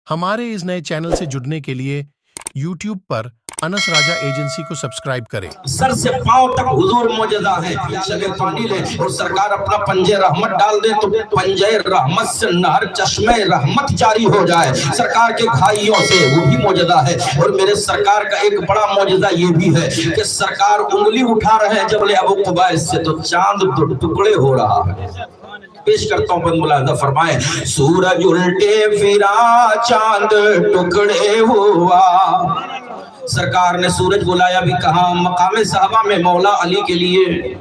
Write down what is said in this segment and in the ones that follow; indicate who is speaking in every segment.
Speaker 1: हमारे इस नए चैनल से जुड़ने के लिए YouTube पर अनस राजा एजेंसी को सब्सक्राइब करें।
Speaker 2: सर से पांव तक हुजूर मौजूदा है। चले पानी ले और सरकार अपना पंजे रहमत डाल दे तो पंजे रहमत से नहर चश्मे रहमत जारी हो जाए। सरकार के घाइयों से वो भी मौजूदा है। और मेरे सरकार का एक बड़ा मौजूदा ये भी है कि सरकार उंगली उठा रहे हैं जबले अबू कुबैस से तो चांद दो टुकड़े हो रहा है। पेश करता हूं, बंद मुलाहिजा फरमाए। सूरज उल्टे फिरा चांद टुकड़े हुआ। सरकार ने सूरज बुलाया भी कहा मकामे साहबा में मौला अली के लिए।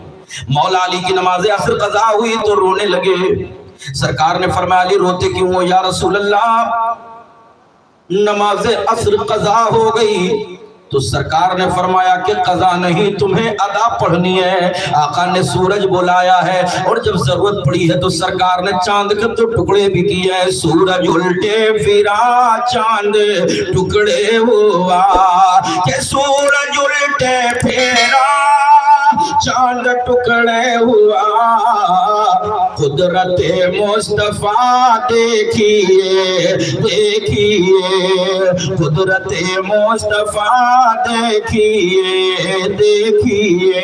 Speaker 2: मौला अली की नमाज असर कज़ा हुई तो रोने लगे। सरकार ने फरमाया अली रोते क्यों हो या रसूल अल्लाह, नमाज असर कज़ा हो गई। तो सरकार ने फरमाया कि कज़ा नहीं तुम्हें अदा पढ़नी है। आका ने सूरज बुलाया है और जब जरूरत पड़ी है तो सरकार ने चांद के तो टुकड़े भी किए हैं। सूरज उल्टे फिरा चांद टुकड़े हुआ कि सूरज उल्टे फिरा चांद टुकड़े हुआ। कुदरत मुस्तफा देखिए देखिए, कुदरत मुस्तफा देखिए देखिए।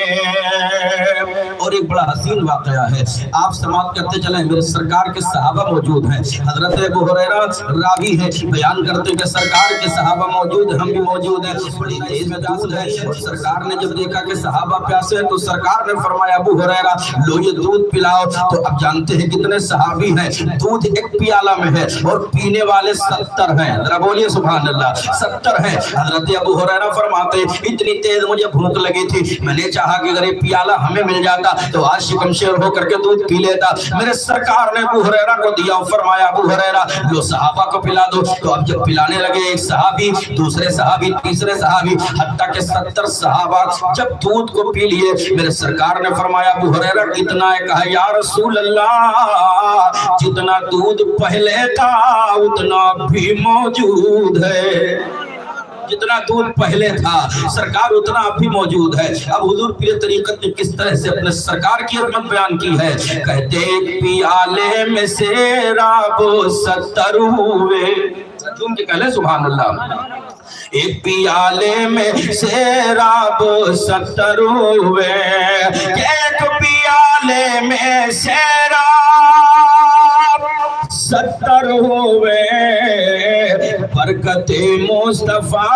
Speaker 2: और एक बड़ा हसीन वाकया है, आप समाप्त करते चले। मेरे सरकार के सहाबा मौजूद हैं। हजरत अबू हुरैरा रावी है, बयान करते हैं कि सरकार के सहाबा मौजूद, हम भी मौजूद हैं। बड़ी तेज में दूध है और सरकार ने जब देखा कि सहाबा प्यासे हैं तो सरकार ने फरमाया अबू हुरैरा लो ये दूध पिलाओ। तो अब जानते हैं कितने सहाबी हैं। दूध एक पियाला में है और पीने वाले 70 हैं। जरा बोलिए सुभान अल्लाह, 70 हैं। हजरत अबू हुरैरा फरमाते इतनी तेज मुझे भूख लगी थी, मैंने चाहा कि अगर ये पियाला हमें मिल जाता तो आज शिकमशेर होकर के दूध पी लेता। मेरे सरकार ने अबू हुरैरा को दिया और फरमाया अबू हुरैरा लो सहाबा को पिला दो। तो अब जब पिलाने लगे एक सहाबी, दूसरे सहाबी, तीसरे सहाबी, हत्ता के 70 सहाबा जब दूध को पी लिए, मेरे सरकार ने फरमाया अबू हुरैरा कितना है? कहा या रसूल अल्लाह जितना दूध पहले था उतना भी मौजूद है। जितना दूध पहले था सरकार उतना अब भी मौजूद है। अब हुजूर पीर तरीकत ने किस तरह से अपने सरकार की अजमत बयान की है। कहते एक पियाले में से राबो 70 हुए। झूम के कहले सुभान अल्लाह। एक पियाले में से राब 70 हुए, एक पियाले में से राब 70 हुए। बरकते मुस्तफा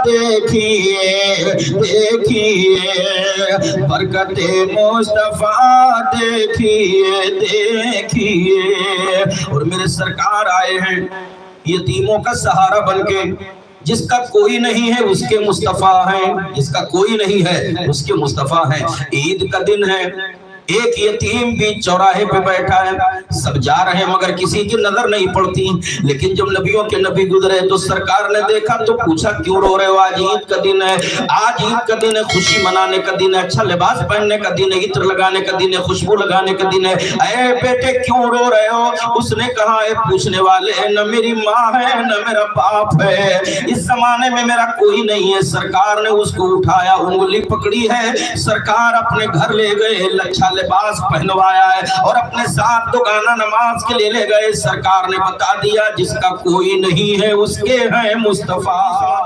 Speaker 2: देखिए देखिए, बरकते मुस्तफा देखिए देखिए। और मेरे सरकार आए हैं यतीमों का सहारा बनके। जिसका कोई नहीं है उसके मुस्तफा हैं, जिसका कोई नहीं है उसके मुस्तफा हैं। ईद का दिन है, एक यतीम भी चौराहे पे बैठा है, सब जा रहे हैं मगर किसी की नजर नहीं पड़ती। लेकिन जब नबियों के नबी गुजरे तो सरकार ने देखा तो पूछा क्यों रो रहे हो? आज ईद का दिन है, आज ईद का दिन है, खुशी मनाने का दिन है, अच्छा लिबास पहनने का दिन है, इत्र लगाने का दिन है, खुशबू लगाने का दिन है। अरे बेटे क्यों रो रहे हो? उसने कहा है पूछने वाले न मेरी माँ है न मेरा बाप है, इस जमाने में मेरा कोई नहीं है। सरकार ने उसको उठाया, उंगली पकड़ी है, सरकार अपने घर ले गए, लच्छा लिबास पहनवाया है और अपने साथ दुकाना नमाज के लिए ले गए। सरकार ने बता दिया जिसका कोई नहीं है उसके हैं मुस्तफा।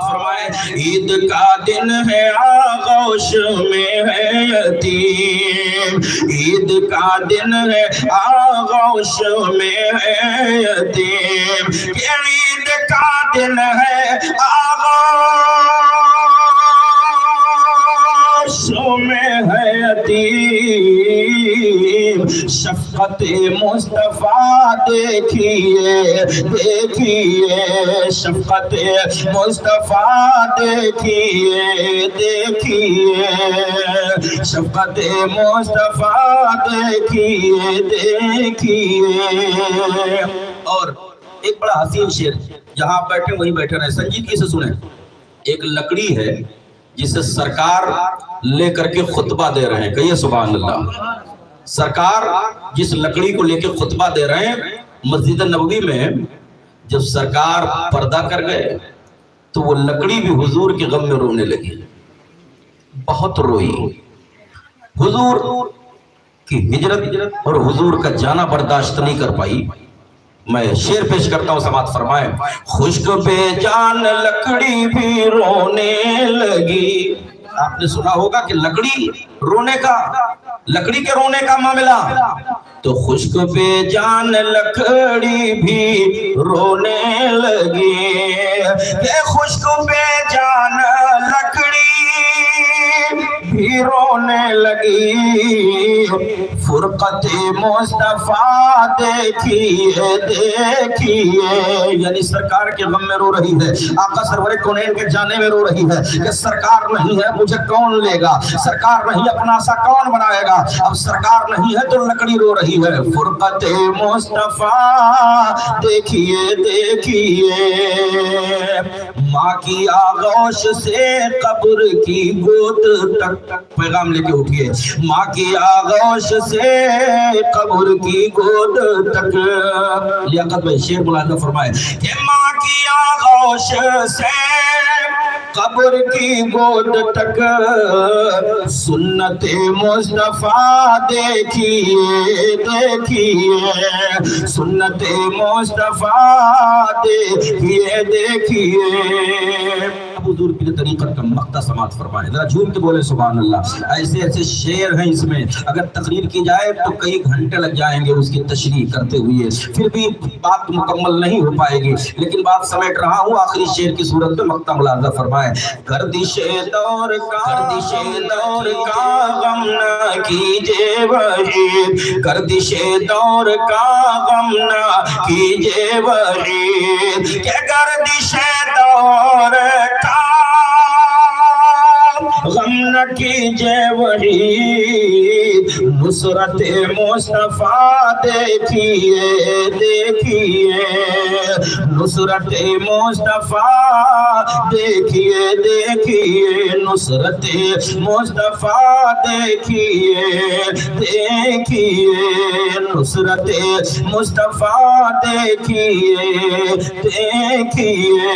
Speaker 2: फरमाए ईद का दिन है आगोश में है यतीम, ईद का दिन है आगोश में है यतीम, ईद का दिन है आगोश में है यतीम। शफ़क़त मुस्तफा देखिए देखिए, शफ़क़त मुस्तफा देखिए देखिए, शफ़क़त मुस्तफा देखिए देखिए। और एक बड़ा हसीन शेर, जहां आप बैठे वहीं बैठे रहे, संजीदगी से सुने। एक लकड़ी है जिसे सरकार लेकर के खुतबा दे रहे हैं, कहिए सुभान अल्लाह। सरकार जिस लकड़ी को लेकर खुतबा दे रहे हैं, मस्जिद नबवी में जब सरकार पर्दा कर गए तो वो लकड़ी भी हुजूर के गम में रोने लगी, बहुत रोई। हुजूर की हिजरत और हुजूर का जाना बर्दाश्त नहीं कर पाई। मैं शेर पेश करता हूं, समात फरमाए। खुश्क बेजान लकड़ी भी रोने लगी। आपने सुना होगा कि लकड़ी रोने का, लकड़ी के रोने का मामला, तो खुश्क बेजान लकड़ी भी रोने लगी। ये खुश्क बेजान लकड़ी भी रोने लगी। फुरकते मुस्तफा देखिए देखिए, यानी सरकार के गम में रो रही है, आका सरवरे कौनैन के जाने में रो रही है कि सरकार नहीं है मुझे कौन लेगा, सरकार नहीं अपना सा कौन बनाएगा। अब सरकार नहीं है तो लकड़ी रो रही है। फुरकते मुस्तफा देखिए देखिए, माँ की आगोश से कब्र की गोद तक पैगाम लेके उठिए। माँ की आगोश से कब्र की गोद तक, लियाकत भाई शेर बुलंद फरमाए कि माँ की आगोश से कब्र की गोद तक, सुन्नते मुस्तफा देखिए देखिए, सुन्नते मुस्तफा देखिए देखिए। हुजूर की तरीक़त का मक्ता समात फरमाए, जरा झूम के बोले सुभान अल्लाह। ऐसे ऐसे शेर हैं इसमें, अगर तकरीर की जाए तो कई घंटे लग जाएंगे उसकी तशरीह करते हुए, फिर भी बात मुकम्मल नहीं हो पाएगी, लेकिन बात समेट रहा हूँ आखिरी शेर की सूरत में। मक्ता मुलाज़ा फरमाए, गर्दिशे दौर का गम न कीजिए वहीद, गर्दिशे दौर का गम न कीजिए वहीद, के गर्दिशे दौर का गम न कीजिए वहीद, नुसरत मुस्तफा देखिए देखिए, नुसरत मुस्तफा देखिए देखिए, नुसरत मुस्तफा देखिए देखिए, नुसरत मुस्तफा देखिए देखिए।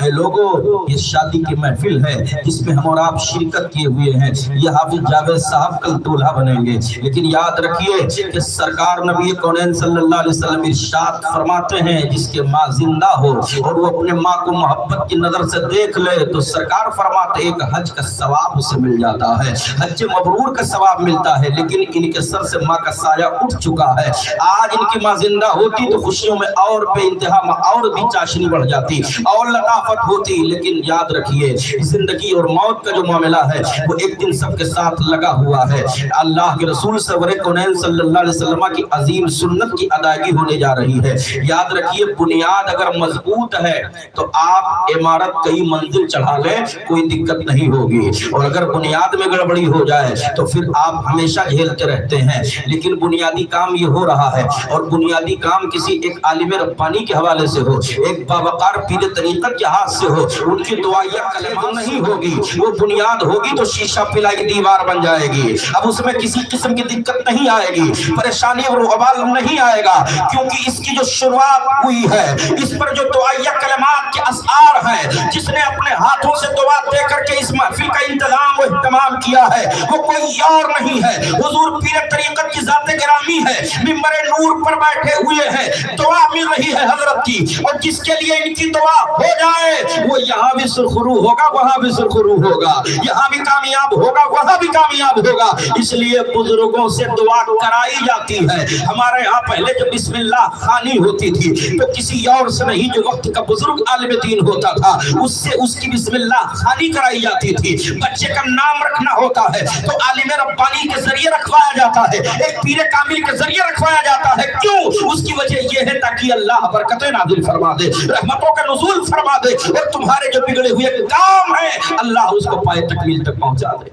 Speaker 2: ऐ लोगों, ये शादी की महफिल है जिसमें हम और आप शिरकत किए हुए हैं। ये हाफिज जावेद साहब कल दूल्हा बनेंगे, लेकिन याद रखिए कि सरकार नबी कौनैन सल्लल्लाहु अलैहि वसल्लम इरशाद फरमाते हैं, जिसके माँ जिंदा हो और वो अपने माँ को मोहब्बत की नजर से देख ले तो सरकार फरमाते एक हज का सवाब उसे मिल जाता है, हज मबरूर का सवाब मिलता है। लेकिन इनके सर से माँ का साया उठ चुका है। आज इनकी माँ जिंदा होती तो खुशियों में और बेइंतहा और भी चाशनी बढ़ जाती और लताफत होती। लेकिन याद रखिए, जिंदगी और मौत का जो मामला है वो एक दिन सबके साथ लगा हुआ है। अल्लाह के रसूल सरवरे कौनैन सल्लल्लाहु अलैहि वसल्लम की अजीम सुन्नत की अदायगी होने जा रही है। याद रखिए, बुनियाद अगर मजबूत है तो आप इमारत कई मंजिल चढ़ा लें, कोई दिक्कत नहीं होगी, और अगर बुनियाद में गड़बड़ी हो जाए तो फिर आप हमेशा झेलते रहते हैं। लेकिन बुनियादी काम ये हो रहा है, और बुनियादी काम किसी एक आलिम रब्बानी के हवाले से हो, एक बावकार पीर तरीक़त के हाथ से हो, उनकी दुआया कलमा नहीं होगी, वो बुनियाद होगी तो शीशा पिलाई दीवार बन जाएगी। अब उसमें किसी किस्म की दिक्कत नहीं आएगी, परेशानी और वबाल नहीं आएगा, क्योंकि इसकी जो शुरुआत हुई है, इस पर जो दुआया कलमात के असआर हैं, जिसने अपने हाथों से दुआ दे करके इस महफिल का इंतजाम और इत्तमाम किया है, वो कोई और नहीं है, हुजूर पीर तरीक़त की ज़ात गिरामी है, मिंबर नूर पर बैठे हुए हैं, दुआ मिल रही है हजरत की, और जिसके लिए इनकी दुआ हो जाए वो यहाँ भी सुरखरू होगा, वहाँ भी सुरखरू होगा, यहाँ भी कामयाब होगा, वहाँ भी कामयाब होगा। इसलिए बुजुर्गों से दुआ कराई जाती है। हमारे यहाँ पहले जब बिस्मिल्लाह खानी होती थी तो किसी और से नहीं, जो वक्त का बुजुर्ग आलिम दीन होता था उससे उसकी बिस्मिल्लाह खानी कराई जाती थी। बच्चे का नाम रखना होता है तो आलिम रब्बानी के जरिए रखवाया जाता है, एक पीर कामिल के जरिए रखवाया जाता है। क्यों? उसकी वजह यह है ताकि अल्लाह बरकतें नाज़िल फरमा दे, रहमतों का नुज़ूल फरमा दे, और तुम्हारे जो बिगड़े हुए काम है अल्लाह उसको पाए तकमील तक पहुंचा दे।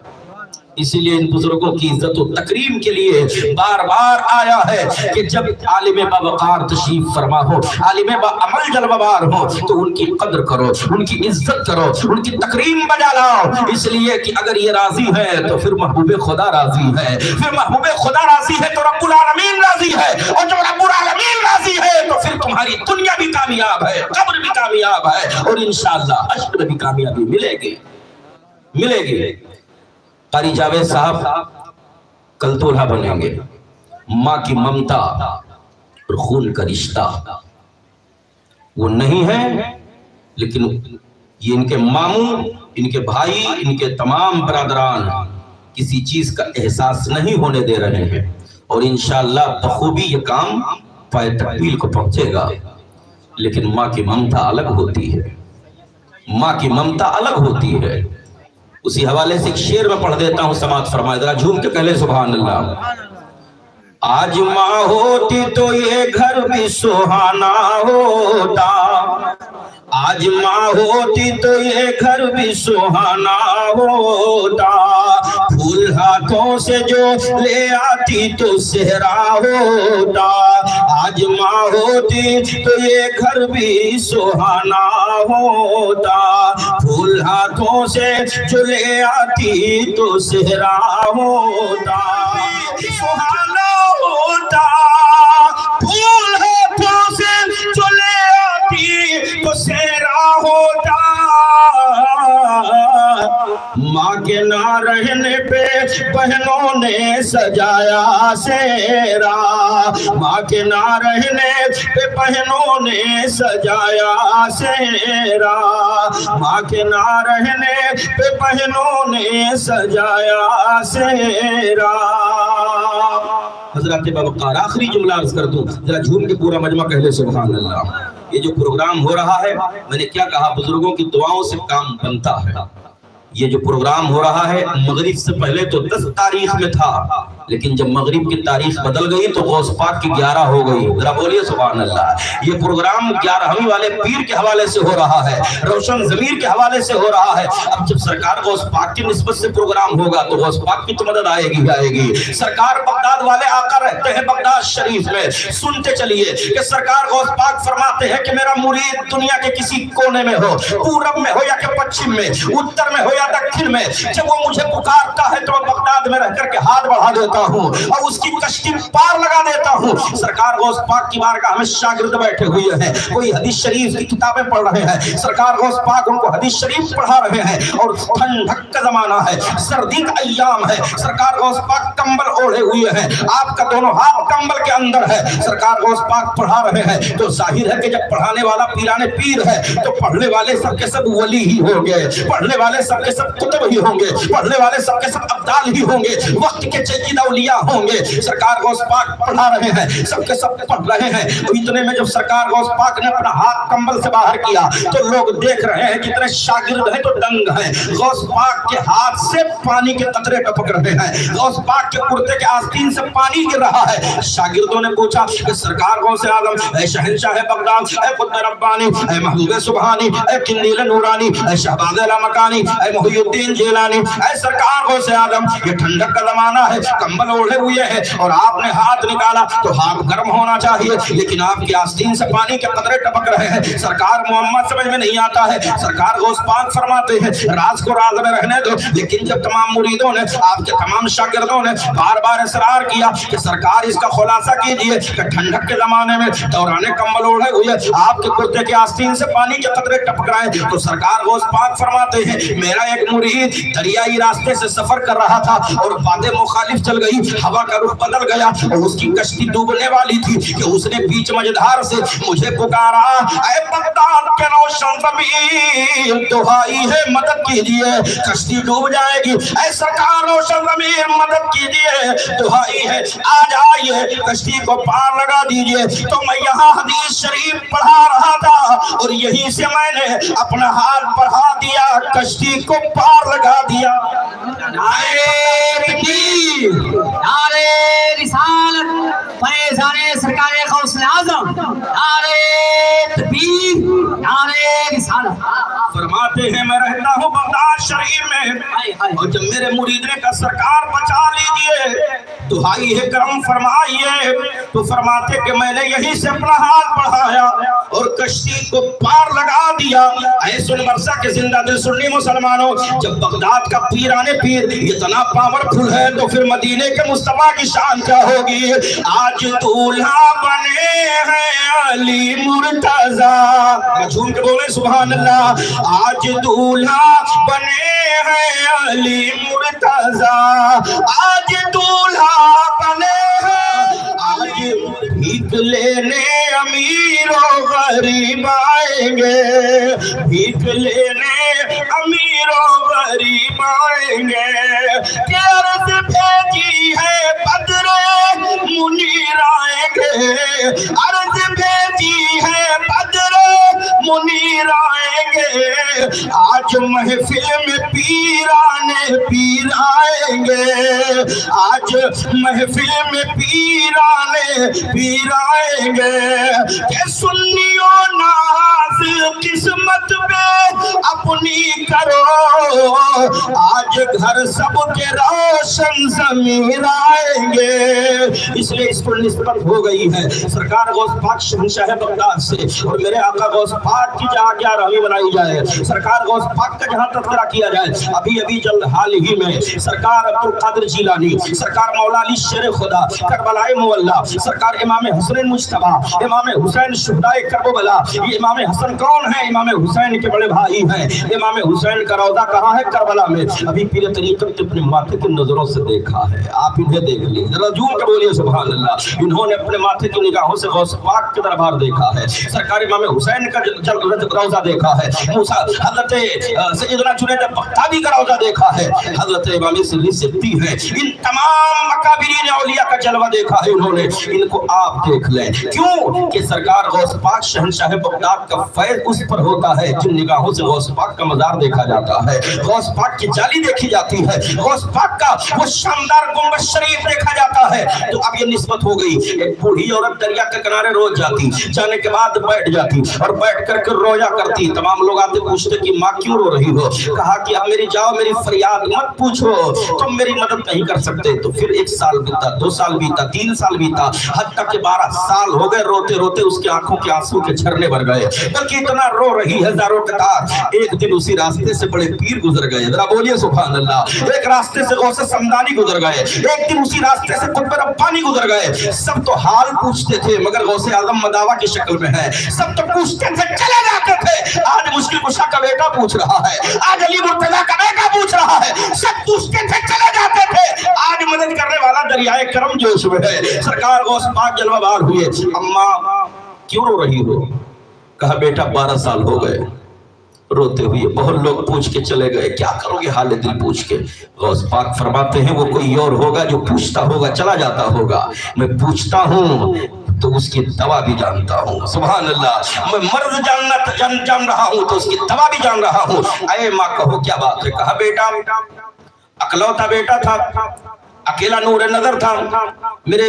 Speaker 2: इसीलिए इन बुजुर्गों की इज्जत और तकरीम के लिए बार बार आया है कि जब आलिम बावकार तशरीफ फरमा हो, आलिम बाअमल जलवाबार हो, तो उनकी कद्र करो, उनकी इज्जत करो, उनकी तकरीम बजा लाओ। इसलिए कि अगर ये राजी है तो फिर महबूब खुदा राजी है, फिर महबूब खुदा राजी है तो रब्बुल आलमीन राजी है, और जब रब्बुल आलमीन राजी है तो फिर तुम्हारी दुनिया भी कामयाब है, कब्र भी कामयाब है, और इंशाअल्लाह हश्र में भी कामयाबी मिलेगी मिलेगी। कारी जावेद साहब कल दूल्हा बनेंगे। माँ की ममता اور خون کا رشتہ وہ نہیں ہے، لیکن یہ ان کے ماموں، ان کے بھائی، ان کے تمام برادران کسی چیز کا احساس نہیں ہونے دے رہے ہیں، اور انشاءاللہ بخوبی یہ کام پائے تکمیل کو پہنچے گا۔ لیکن ماں کی ممتا الگ ہوتی ہے، ماں کی ممتا الگ ہوتی ہے۔ اسی حوالے سے ایک شعر میں پڑھ دیتا ہوں، سماعت فرمائے، ذرا جھوم کے کہہ لیں سبحان اللہ۔ آج ماں ہوتی تو یہ گھر بھی سہانا ہوتا، آج ماں ہوتی تو یہ گھر بھی سہانا ہوتا، پھول ہاتھوں سے جو لے آتی تو صحرا ہوتا، آج ماں ہوتی تو یہ گھر بھی سہانا ہوتا، پھول ہاتھوں سے جو لے آتی تو صحرا ہوتا، سہانا ہوتا، پھول ہاتھوں سے جو لے آتی تو صحرا ہوتا، ماں کے نہ رہنے پہ بہنوں نے سجایا صحرا، ماں کے نہ رہنے پہ بہنوں نے سجایا صحرا، ماں کے نہ رہنے پہ بہنوں نے سجایا صحرا۔ حضرات بابقار آخری جملہ عرض کر دوں، ذرا جھوم کے پورا مجمع کہہ لے سبحان اللہ۔ یہ جو پروگرام ہو رہا ہے، میں نے کیا کہا، بزرگوں کی دعاؤں سے کام بنتا ہے۔ یہ جو پروگرام ہو رہا ہے مغرب سے پہلے تو 10 تاریخ میں تھا، لیکن جب مغرب کی تاریخ بدل گئی تو غوث پاک کی 11 ہو گئی، ذرا بولیے سبحان اللہ۔ یہ پروگرام 11ویں والے پیر کے حوالے سے ہو رہا ہے، روشن ضمیر کے حوالے سے ہو رہا ہے۔ اب جب سرکار غوث پاک کی نسبت سے پروگرام ہوگا تو غوث پاک کی تو مدد آئے گی۔ سرکار بغداد والے آقا رہتے ہیں بغداد شریف میں، سنتے چلیے کہ سرکار غوث پاک فرماتے ہیں کہ میرا مرید دنیا کے کسی کونے میں ہو، پورب میں ہو یا کہ پچھم میں، اتر میں ہو یا دکھن میں، جب وہ مجھے پکارتا ہے تو میں بغداد میں رہ کر کے ہاتھ بڑھا دیتا ہوں اور اس کی کشتی پار لگا دیتا ہوں۔ سرکار غوث پاک کی بارگاہ میں شاگرد بیٹھے ہوئے ہیں، کوئی حدیث شریف کی کتابیں پڑھ رہے ہیں، سرکار غوث پاک ان کو حدیث شریف پڑھا رہے ہیں، اور ٹھنڈک کا زمانہ ہے، سردی کا ایام ہے، سرکار غوث پاک کمبل اوڑھے ہوئے ہیں، آپ کا دونوں ہاتھ کمبل کے اندر ہے، سرکار غوث پاک پڑھا رہے ہیں۔ تو ظاہر ہے کہ جب پڑھانے والا پیرانے پیر ہے تو پڑھنے والے سب کے سب ولی ہی ہوں گے، پڑھنے والے سب کے سب کتب ہی ہوں گے، پڑھنے والے سب کے سب ابدال ہی ہوں گے، وقت کے جدید اولیاء ہوں گے۔ سرکار غوث پاک پڑھا رہے ہیں، سب کے سب پڑھ رہے ہیں، اتنے میں جب سرکار غوث پاک نے اپنا ہاتھ کمبل سے باہر کیا تو لوگ دیکھ رہے ہیں، جتنے شاگرد ہیں تو دنگ ہیں۔ غوث پاک کے ہاتھ سے پانی کے قطرے ٹپک رہے ہیں، غوث پاک کے کرتے کے آستین سے پانی گر رہا ہے۔ شاگردوں نے پوچھا کہ سرکار غوث اعظم، اے شہنشاہ بغداد، اے قطب ربانی، اے محبوب سبحانی، اے قندیل نورانی، اے شہباز لامکانی، اے محی الدین جیلانی، اے سرکار غوث اعظم، یہ ٹھنڈک کا زمانہ ہے، کمبل اوڑھے ہوئے ہیں اور آپ نے ہاتھ نکالا تو ہاتھ گرم ہونا چاہیے، لیکن آپ کی آستین سے پانی کے قطرے ٹپک رہے ہیں۔ سرکار معمہ سمجھ میں نہیں آتا ہے۔ سرکار غوث پاک فرماتے ہیں راز کو راز میں رہنے دو، لیکن جب تمام مریدوں نے، آپ کے تمام شاگردوں نے بار بار اصرار کیا کہ سرکار اس کا خلاصہ کیجئے کہ ٹھنڈک کے زمانے میں دوران کمبل اوڑھے ہوئے آپ کے کرتے کے آستین سے پانی کے قطرے ٹپک رہے ہیں، تو سرکار غوث پاک فرماتے ہیں میرا ایک مرید دریائی راستے سے سفر کر رہا تھا اور باد مخالف چل گئی، ہوا کا رخ بدل گیا اور اس کی کشتی ڈوبنے والی تھی کہ اس نے بیچ مجدھار سے مجھے پکارا، اے بغداد کے روشن ضمیر دہائی ہے مدد کیجئے، کشتی ڈوب جائے گی، اے سرکار روشن ضمیر مدد کیجئے، دہائی ہے آج آئیے کشتی کو پار لگا دیجئے۔ تو میں یہاں حدیث شریف پڑھا رہا تھا اور یہیں سے میں نے اپنا ہاتھ بڑھا دیا، کشتی کو پار لگا دیا۔
Speaker 3: نعرہ تکبیر، نعرہ رسالت، فیضان سرکار غوث اعظم، نعرہ تکبیر، نعرہ رسالت۔
Speaker 2: فرماتے ہیں میں رہتا ہوں بغداد شریف میں، اور جب میرے مرید نے کہا سرکار بچا لیجئے، دہائی ہے کرم فرمائیے، تو فرماتے کہ میں نے یہیں سے اپنا ہاتھ بڑھایا اور کشتی کو پار لگا دیا۔ اے سن مرسا کے زندہ دل سنی مسلمانوں، جب بغداد کا پیرانے پیر اتنا پاورفل ہے تو پھر مدینے کے مصطفیٰ کی شان کیا ہوگی۔ آج دولہا بنے ہیں علی مرتضیٰ، جھوم کے بولے سبحان اللہ، آج دولہا بنے ہیں علی مرتضیٰ، آج دولہا بنے ہیں علی مرتضیٰ۔ भीख लेने अमीरों गरीब आएंगे, भीख लेने अमीरों गरीब आएंगे। कि अर्ज भेजी है बद्रे मुनीर आएंगे, अर्ज भेजी है बद्रे मुनीर आएंगे। आज महफिल में पीराने पीर आएंगे, आज महफिल में पीराने पीर आएंगे। कि सुन्नियों नाज किस्मत पे अपनी करो, आज घर सबके रोशन ज़मीर आएंगे। इसलिए इसको निस्बत हो गई है सरकार गौस पाक शहंशाह बगदाद से, और मेरे आका गौस पाक की जहाँ 11वीं बनाई जाए, सरकार गौस पाक का जहाँ तज़किरा किया जाए। अभी अभी जल्द हाल ही में सरकार अब्दुल कादिर जिलानी, सरकार मौला अली शेर खुदा करबलाए मुअल्ला, सरकार इमाम हुसैन मुज्तबा, इमाम हुसैन शुहदाए करबला। ये इमाम हसन कौन है? इमाम हुसैन के बड़े भाई हैं। इमाम हुसैन का रौदा कहाँ है? करबला में। अभी पीर तरीक़त अपने माथे की नजरों से देखा है, आप इन्हें देख लीजिए, जरा जूम के बोलिए सुभान अल्लाह। इन्होंने अपने माथे की निगाहों से गौस पाक के दरबार देखा है, सरकार इमाम हुसैन का रौजा देखा है, मूसा हजरत सैयदना जुनैद बगदादी का रौजा देखा है, हजरत इमाम सिद्दी है। इन तमाम मकाबिरीन औलिया का जलवा देखा है इन्होंने। इनको आप देख लें, क्यों कि सरकार गौस पाक शहंशाह बगदाद का फैज़ उस पर होता है जिन निगाहों से गौस पाक का मज़ार देखा जाता है, गौस पाक की जाली देखी जाती है, गौस पाक का वो शानदार गुंबद शरीफ देखा जाता है। तो अब ये निस्बत हो गई। एक बूढ़ी औरत दरिया के किनारे रोज जाती, जाने के बाद बैठ जाती और बैठ करके रोया करती। तमाम लोग आते पूछते कि माँ क्यों रो रही हो? कहा कि अब मेरी जाओ, मेरी फरियाद मत पूछो, तुम मेरी मदद नहीं कर सकते। तो फिर 1 साल बीता, 2 साल बीता, 3 साल बीता, हत्ता के 12 साल हो गए। रोते रोते उसकी आंखों के आंसू के झरने भर गए, बल्कि इतना रो रही है हजारों कतार। एक दिन उसी रास्ते से बड़े पीर गुजर गए, जरा बोलिए सुभान अल्लाह। एक रास्ते से गौसे समदानी गुजर गए, एक दिन उसी रास्ते से कुतुब रब्बानी गुजर गए। सब तो हाल पूछते थे, मगर गौसे आजम मदावा की शक्ल में है। सब तो पूछते थे, चले जाते थे। आज मुश्किल कुशा का बेटा पूछ रहा है, आज अली मुर्तजा का बेटा पूछ रहा है। सब पूछते थे, चले जाते थे। आज मदद करने वाला दरियाए करम जोश में है। सरकार गौस पाक जलवाबार हुए। अम्मा क्यों रो रही हो? कहा बेटा 12 साल हो गए रोते हुए, बहुत लोग पूछ के चले गए, क्या करोगे हाल दिल पूछ के? गौस पाक फरमाते हैं वो कोई और होगा जो पूछता होगा चला जाता होगा, मैं पूछता हूँ तो उसकी दवा भी जानता हूँ। सुभान अल्लाह। मैं मर्ज जान रहा हूँ तो उसकी दवा भी जान रहा हूँ। अरे माँ कहो क्या बात है? कहा बेटा अकलौता बेटा था, अकेला नूर नजर था, मेरे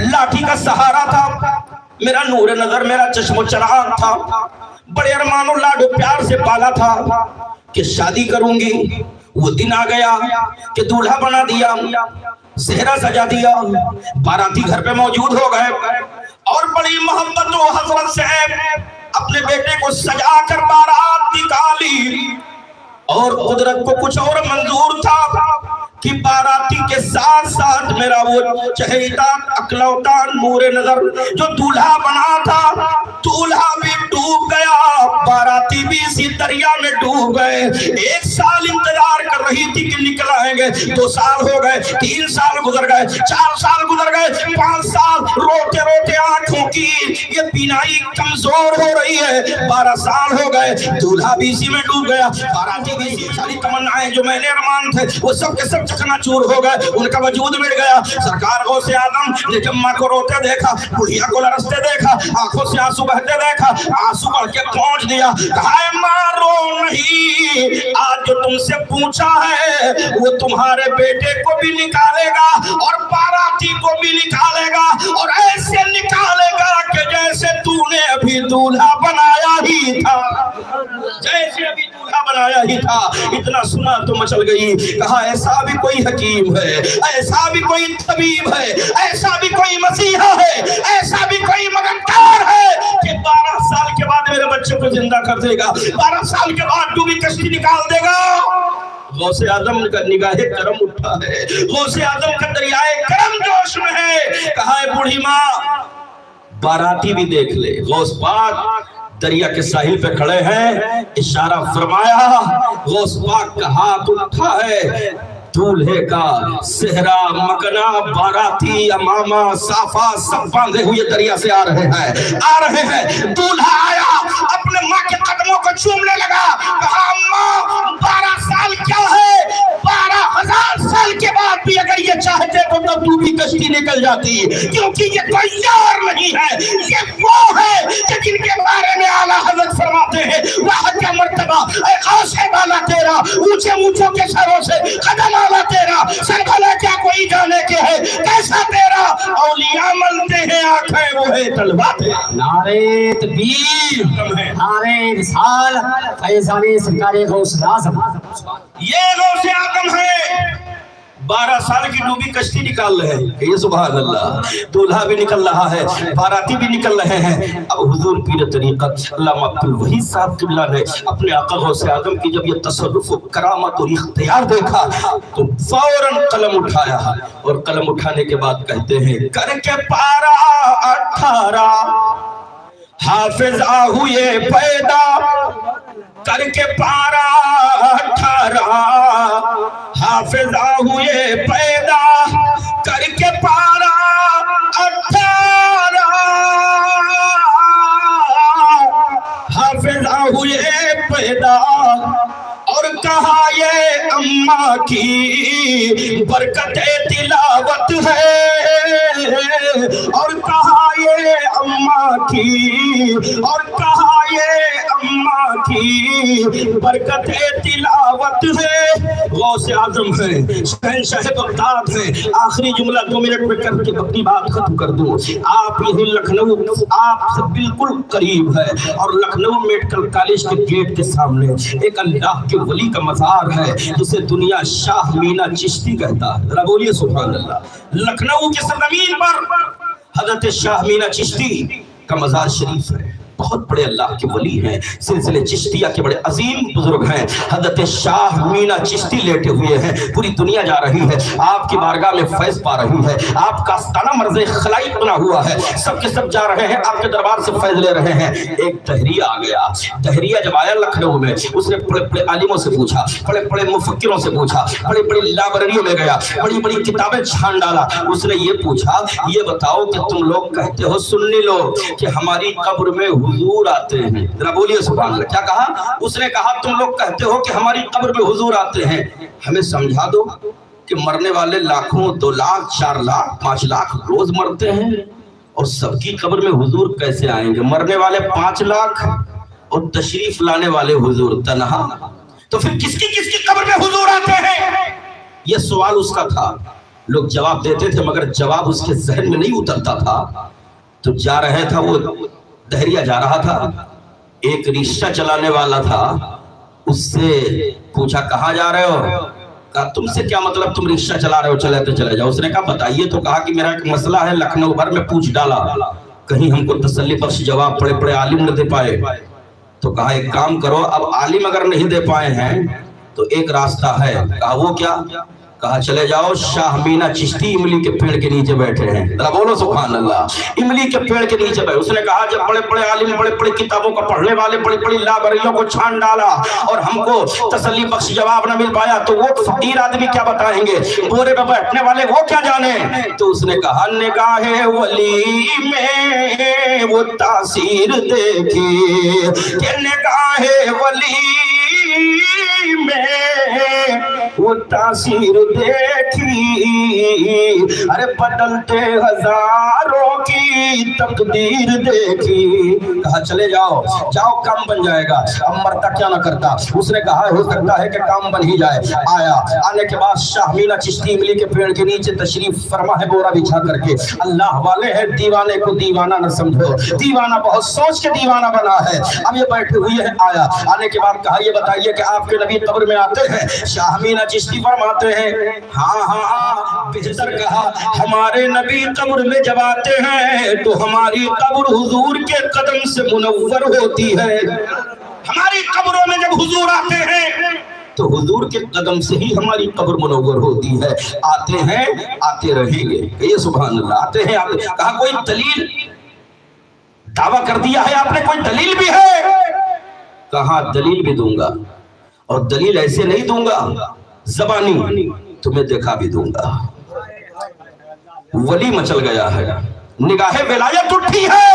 Speaker 2: लाठी का सहारा था, मेरा नूर नजर, मेरा चश्मो चराग था। बड़े अरमानो लाडो प्यार से पाला था कि शादी करूंगी। वो दिन आ गया कि दूल्हा बना दिया, सेहरा सजा दिया, बाराती घर पे मौजूद हो गए और बड़ी मोहब्बत और हसरत से अपने बेटे को सजा कर बारात निकाली। और कुदरत को कुछ और मंजूर था कि बाराती के साथ साथ मेरा वो चहेता अकलौता नूर नजर जो दूल्हा बना था, दूल्हा भी डूब गया, बाराती भी इसी दरिया में डूब गए। 1 साल इंतजार कर रही थी कि निकल आएंगे, 2 साल हो गए, 3 साल गुजर गए, 4 साल गुजर गए, 5 साल रोते रोते आंखों की ये बीनाई कमजोर हो रही है। 12 साल हो गए, दूल्हा भी इसी में डूब गया, बाराती भी इसी। सारी तमन्नाएं जो मैंने अरमान थे वो सब के सब चकनाचूर हो गए, उनका वजूद मिट गया। सरकार गौसे आजम ने जब माँ को रोते देखा, बुढ़िया को लरसते देखा, आंखों से आंसू बहते देखा, आंसू बढ़ के पहुंच दिया। कहा माँ रो नहीं, आज जो तुमसे पूछा है वो तुम्हारे बेटे को भी निकालेगा और बाराती को भी निकालेगा, और ऐसे निकालेगा कि जैसे तूने अभी दूल्हा बनाया ही था, जैसे अभी दूल्हा बनाया ही था। इतना सुना तो मचल गई। कहा ऐसा भी कोई हकीम है, ऐसा भी कोई तबीब है, ऐसा भी कोई मसीहा है, ऐसा भी कोई मददगार है कि 12 साल के बाद मेरे बच्चे को जिंदा कर देगा, 12 साल के बाद डूबी कश्ती निकाल देगा। गौसे आजम का निगाहे करम उठा है, गौसे आजम का दरियाए करम जोश में है। कहा है बूढ़ी माँ बाराती भी देख ले। गौस पाक दरिया के साहिल पे खड़े हैं, इशारा फरमाया, गौस पाक का हाथ उठा है, दूल्हे का सेहरा मकना बाराती अमामा साफा सब बांधे हुए दरिया से आ रहे हैं। दूल्हा आया, अपने माँ के कदमों को चूमने लगा, कहा अम्मा 12 साल क्या है, 12,000 साल के बाद भी अगर ये चाहते तो तब तू भी कश्ती निकल जाती, क्योंकि ये कोई और नहीं है, ये वो है कि जिनके बारे में आला हज़रत फरमाते हैं वह क्या मर्तबा ऐ गौसे वाला तेरा, ऊंचे ऊंचों के सरों से कदम आला तेरा, सर भला क्या कोई जाने के है कैसा तेरा, औलिया मलते हैं आंखें वो है तलवार।
Speaker 3: नारे तकबीर, नारे रिसाल, फैज़ाने सरकारे गौसे आज़म।
Speaker 2: ये गौसे आज़म है, 12 साल की डूबी कश्ती निकाल रहे हैं। ये सुभान अल्लाह, दूल्हा भी निकल रहा है, बाराती भी निकल रहे हैं। अब हुजूर पीर तरीक़त अल्लामा अब्दुल वहीद साहब क़िबला ने अपने आका गौसे आज़म की जब ये तसर्रुफ़ करामत और इख्तियार देखा तो फौरन कलम उठाया, और कलम उठाने के बाद कहते हैं करके पारा 18 हाफिज हुए पैदा, करके पारा 18 हाफिज हुए पैदा, करके पारा 18 हाफिज हुए पैदा, और कहा ये अम्मा की बरकत तिलावत है, और कहा ये अम्मा की, और कहा ये अम्मा की बरकत तिलावत है। गौसे आज़म है, शहंशाह बगदाद है। आखिरी जुमला 2 मिनट में करके अपनी बात खत्म कर दूं। आप यही लखनऊ आपसे बिल्कुल करीब है, और लखनऊ मेडिकल कॉलेज के गेट के सामने एक अल्लाह के वली का मज़ार है जिसे दुनिया शाह मीना चिश्ती कहता है। जरा बोलिए सुभान अल्लाह। लखनऊ की सरजमीन पर हजरत शाह मीना चिश्ती का मज़ार शरीफ है। बहुत बड़े अल्लाह के वली हैं, सिलसिले चिश्तिया के बड़े अजीम बुजुर्ग हैं। हजरत शाह मीना चिश्ती लेटे हुए हैं, पूरी दुनिया जा रही है, आपकी बारगाह में फैज़ पा रही है, आपका आस्ताना मर्ज़े खलाइक बना हुआ है, सबके सब जा रहे हैं, आपके दरबार से फैज़ ले रहे हैं। एक दहरिया आ गया। दहरिया जब आया लखनऊ में, उसने बड़े बड़े आलिमों से पूछा, बड़े बड़े मुफक्किरों से पूछा, बड़ी बड़ी लाइब्रेरियों में गया, बड़ी बड़ी किताबें छान डाला। उसने ये पूछा, ये बताओ कि तुम लोग कहते हो सुन्नी लोग कि हमारी कब्र में हुजूर आते हैं, जरा बोलिए सुभान अल्लाह। क्या कहा? उसने कहा तुम लोग कहते हो कि हमारी कब्र में हुजूर आते हैं, हमें समझा दो कि मरने वाले लाखों, 2 लाख, 4 लाख, 5 लाख रोज मरते हैं, और सबकी कब्र में हुजूर कैसे आएंगे? मरने वाले 5 लाख और तशरीफ लाने वाले हुजूर तन्हा, तो फिर किसकी किसकी कब्र में हुजूर आते हैं? यह सवाल उसका था। लोग जवाब देते थे, मगर जवाब उसके जहन में नहीं उतरता था। तो जा रहे था, वो दहरिया जा रहा था, एक रिक्शा चलाने वाला था, उससे पूछा कहाँ जा रहे हो? कहा तुमसे क्या मतलब, तुम रिक्शा चला रहे हो, चले तो चले जाओ। उसने कहा बताइए। तो कहा कि मेरा एक मसला है, लखनऊ भर में पूछ डाला, कहीं हमको तसल्ली बख्श जवाब बड़े बड़े आलिम न दे पाए। तो कहा एक काम करो, अब आलिम अगर नहीं दे पाए हैं तो एक रास्ता है। कहा वो क्या? कहा चले जाओ, शाह मीना चिश्ती इमली के पेड़ के नीचे बैठे हैं, जरा बोलो सुभान अल्लाह। इमली के पेड़ के नीचे बैठे। उसने कहा जब बड़े बड़े आलिम, बड़े बड़े किताबों को पढ़ने वाले, बड़ी बड़ी लाइब्रेरियों को छान डाला और हमको तसल्ली बख्श जवाब न मिल पाया, तो वो फकीर आदमी क्या बताएंगे, बोरे में बैठने वाले वो क्या जाने। तो उसने कहा निगाहे वली में वो तासीर देखी, कि निगाहे वली में वो तासीर देखी, अरे बदलते हजारों की तकदीर देखी। कहा चले जाओ, जाओ काम बन जाएगा, अब मरता क्या ना करता। उसने कहा हो सकता है कि काम बन ही जाए। आया, आने के बाद शाह मीना चिश्ती इमली के पेड़ के नीचे तशरीफ फरमा है, बोरा बिछा करके। अल्लाह वाले हैं, दीवाने को दीवाना न समझो, दीवाना बहुत सोच के दीवाना बना है। अब ये बैठे हुए हैं। आया, आने के बाद कहा ये बताइए कि आपके नबी कब्र में आते हैं? शाह मीना चिश्ती फरमाते हैं हाँ हाँ, बेहतर कहा हमारे नबी कब्र में जब आते हैं तो हमारी कब्र हुजूर के कदम से मुनव्वर होती है। हमारी कब्रों में जब हुजूर आते हैं तो हुजूर के कदम से ही हमारी कब्र मुनव्वर होती है। आते हैं, आते रहेंगे। ये सुभान अल्लाह, आते हैं आते। कहा कोई दलील? दावा कर दिया है आपने, कोई दलील भी है? कहा दलील भी दूंगा, और दलील ऐसे नहीं दूंगा जबानी, तुम्हें देखा भी दूंगा। वली मचल गया है, निगाहे विलायत उठी है,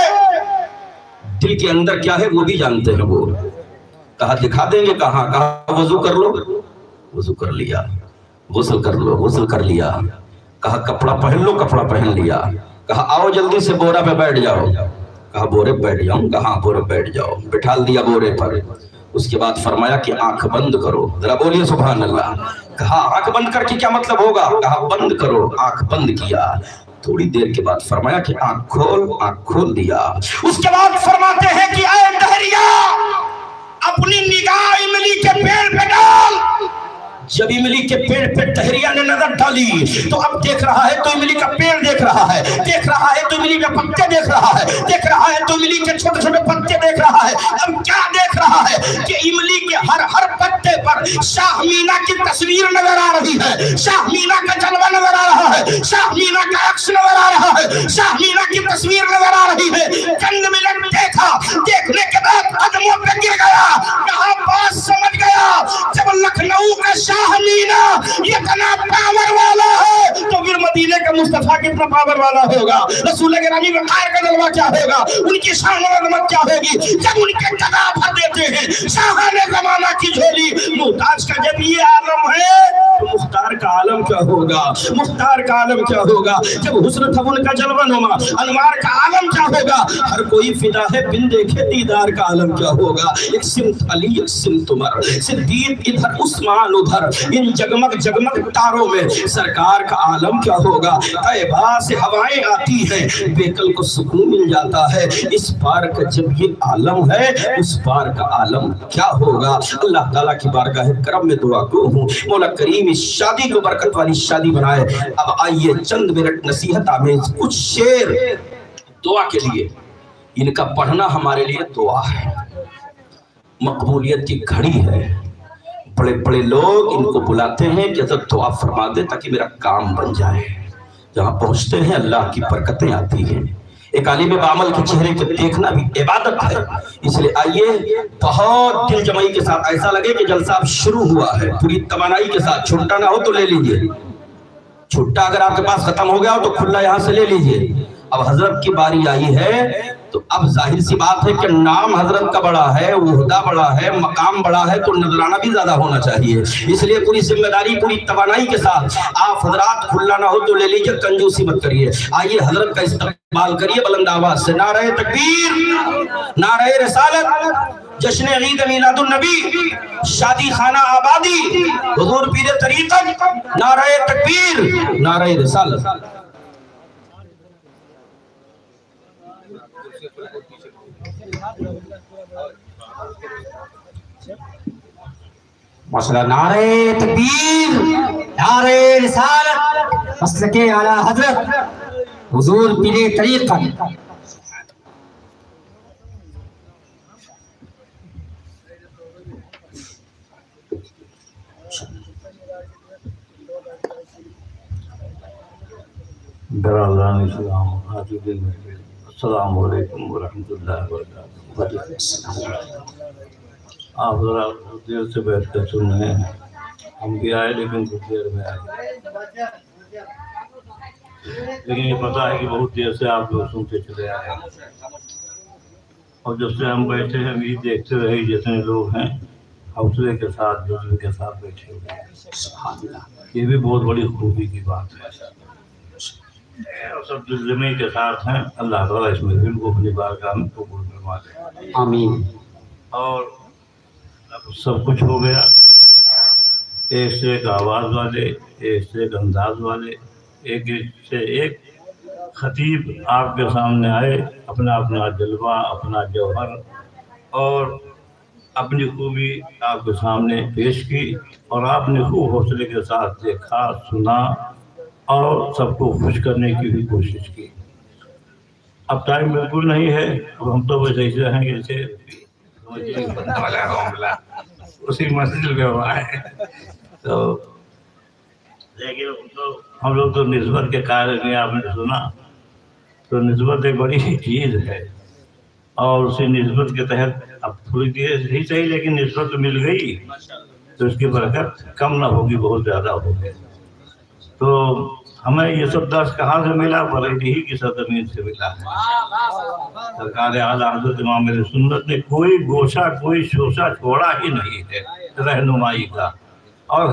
Speaker 2: दिल के अंदर क्या है वो भी जानते हैं वो। कहा दिखा देंगे, कहा वजू कर लो, वजू कर लिया। गुस्ल कर लो, गुस्ल कर लिया। कहा कपड़ा पहन लो, कपड़ा पहन लिया। कहा आओ जल्दी से बोरा पे बैठ जाओ। कहा बोरे पे बैठ जाऊं, कहा बोरे पे बैठ जाओ। बिठा दिया बोरे पर। उसके बाद फरमाया कि आंख बंद करो, जरा बोलिए सुभान अल्लाह। कहा आंख बंद करके क्या मतलब होगा? कहा बंद करो। आंख बंद किया। थोड़ी देर के बाद फरमाया कि आंख खोल, आंख खोल दिया। उसके बाद फरमाते हैं कि ऐ दहरिया, अपनी निगाह इमली के पेड़ पे डाल। जब इमली के पेड़ पे टहरिया ने नजर डाली तो अब देख रहा है तो इमली का पेड़ देख रहा है, देख रहा है तो इमली के पत्ते देख रहा है, देख रहा है तो इमली के छोटे छोटे पत्ते देख रहा है। अब क्या देख रहा है कि इमली के हर हर पत्ते पर शाह मीना की तस्वीर नजर आ रही है, शाह मीना का जलवा नजर आ रहा है, शाह मीना का अक्स नजर आ रहा है, शाह मीना की तस्वीर नजर आ रही है। चंद मिनट देखा, देखने के बाद कदमों पे गिर गया। कहा बात समझ गया, जब लखनऊ का मीना ये इतना पावर वाला है तो फिर मदीने का मुस्तफा कितना पावर वाला होगा। रसूल गिरामी में खायर का जलवा क्या होगा, उनकी शान और अजमत क्या होगी जब उनके कदा भर देते हैं शाहाने जमाना की झोली। मुहताज का जब ये आलम है तो मुख्तार का आलम क्या होगा, मुख्तार का आलम क्या होगा। जब हुस्न था उनका जलवा नुमा, अनवार का आलम क्या होगा। हर कोई फिदा है बिन देखे दीदार का आलम क्या होगा। एक सिमत अली, एक सिमत उमर, सिद्दीक इधर, उस्मान उधर, इन जगमग जगमग तारों में सरकार का आलम क्या होगा। तैबा से हवाएं आती हैं, बेकल को सुकून मिल जाता है। इस पार का जब ये आलम है उस पार का आलम क्या होगा। अल्लाह ताला की बारगाह करम में दुआ को हूँ, मौला करीम इस शादी को बरकत वाली शादी बनाए। अब आइए चंद मिनट नसीहत आमेज कुछ शेर दुआ के लिए, इनका पढ़ना हमारे लिए दुआ है, मकबूलियत की घड़ी है। बड़े बड़े लोग इनको बुलाते हैं कि हज़रत दुआ फरमा दे ताकि मेरा काम बन जाए। जहाँ पहुँचते हैं अल्लाह की बरकतें आती हैं। एक आलिम बामल के चेहरे को देखना भी इबादत है। इसलिए आइए बहुत दिल जमाई के साथ, ऐसा लगे कि जलसा अब शुरू हुआ है, पूरी तमन्नाई के साथ। छुट्टा ना हो तो ले लीजिए, छुट्टा अगर आपके पास खत्म हो गया हो तो खुला यहाँ से ले लीजिए। अब हजरत की बारी आई है तो अब जाहिर सी बात है कि नाम हजरत का बड़ा है, उहदा बड़ा है, मकाम बड़ा है, तो नजराना भी ज्यादा होना चाहिए। इसलिए पूरी जिम्मेदारी पूरी तवानाई के साथ आप हजरात, खुला ना हो तो ले लीजिए, कंजूसी मत करिए। आइए हजरत का इस्तकबाल करिए बुलंद आवाज से। नारे तकबीर, नारे रिसालत, जश्न ईद मिलादुन नबी, शादी खाना आबादी, हुजूर पीर तरीक़त, नारे तकबीर, नारे रिसालत।
Speaker 3: माशाअल्लाह, नारे तकबीर, नारे रिसालत, मसलके आला हजरत हुजूर पीरे तरीक़त।
Speaker 4: अस्सलाम वालेकुम वरहमतुल्लाहि वबरकातुहू। आप जरा देर से बैठ कर सुन रहे हैं, हम भी आए लेकिन कुछ देर में आए, लेकिन ये पता है कि बहुत देर से आप लोग सुनते चले आए हैं। और जब से हम बैठे हैं अभी देखते रहे जितने लोग हैं हौसले के साथ, जुज्बे के साथ बैठे हुए हैं। ये भी बहुत बड़ी खूबी की बात है और सब जुज्बे के साथ हैं। अल्लाह ताला इसमें इनको अपनी बारगाह में कबूल फरमा दे,
Speaker 3: आमीन।
Speaker 4: और अब सब कुछ हो गया। एक से एक आवाज़ वाले, एक से एक अंदाज वाले, एक से एक खतीब आपके सामने आए, अपना अपना जलवा, अपना जौहर और अपनी खूबी आपके सामने पेश की, और आपने खूब हौसले के साथ देखा, सुना और सबको खुश करने की भी कोशिश की। अब टाइम बिल्कुल नहीं है, अब हम तो बस ऐसे हैं जैसे उसी मस्जिद में हुआ है। तो लेकिन तो हम लोग तो निस्बत के कार्य में, आपने सुना तो निस्बत एक बड़ी चीज़ है, और उसी निस्बत के तहत अब थोड़ी देर ही सही लेकिन निस्बत तो मिल गई, तो उसकी बरकत कम ना होगी, बहुत ज़्यादा होगी। تو ہمیں یہ سب درس کہاں سے ملا؟ بریلی ہی کی سرزمین سے ملا ہے۔ سرکار اعلیٰ حضرت امام اہل سنت نے کوئی گوشہ کوئی شوشہ چھوڑا ہی نہیں ہے رہنمائی کا، اور